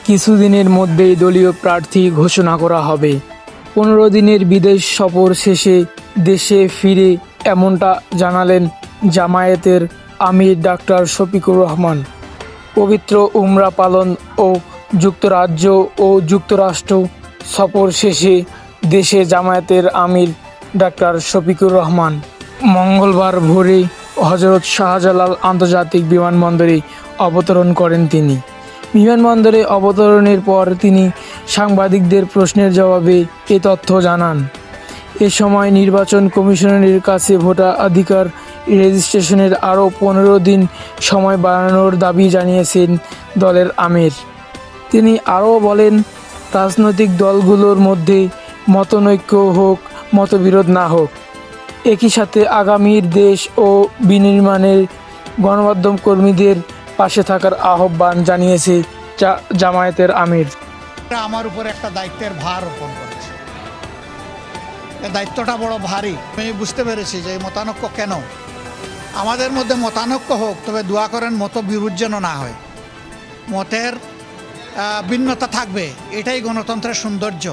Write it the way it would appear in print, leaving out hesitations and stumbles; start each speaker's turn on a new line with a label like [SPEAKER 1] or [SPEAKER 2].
[SPEAKER 1] কিছুদিনের মধ্যেই দলীয় প্রার্থী ঘোষণা করা হবে। 15 দিনের বিদেশ সফর শেষে দেশে ফিরে এমনটা জানালেন জামায়াতের আমির ডাক্তার শফিকুর রহমান। পবিত্র উমরা পালন ও যুক্তরাজ্য ও যুক্তরাষ্ট্র সফর শেষে দেশে জামায়াতের আমির ডাক্তার শফিকুর রহমান মঙ্গলবার ভোরে হজরত শাহজালাল আন্তর্জাতিক বিমানবন্দরে অবতরণ করেন। তিনি বিমানবন্দরে অবতরণের পর তিনি সাংবাদিকদের প্রশ্নের জবাবে এ তথ্য জানান। এ সময় নির্বাচন কমিশনের কাছে ভোটাধিকার রেজিস্ট্রেশনের আরও 15 দিন সময় বাড়ানোর দাবি জানিয়েছেন দলের আমির। তিনি আরও বলেন, রাজনৈতিক দলগুলোর মধ্যে মতনৈক্য হোক, মতবিরোধ না হোক, একই সাথে আগামীর দেশ ও বিনির্মাণের গণমাধ্যম কর্মীদের পাশে থাকার আহ্বান জানিয়েছে জামায়াতের আমির।
[SPEAKER 2] আমার উপর একটা দায়িত্বের ভার অর্পণ করেছে। এই দায়িত্বটা বড় ভারী। আমি বুঝতে পেরেছি যে এই মতানৈক্য কেন। আমাদের মধ্যে মতানৈক্য হোক, তবে দোয়া করেন মতবিরোধ যেন না হয়। মতের ভিন্নতা থাকবে, এটাই গণতন্ত্রের সৌন্দর্য।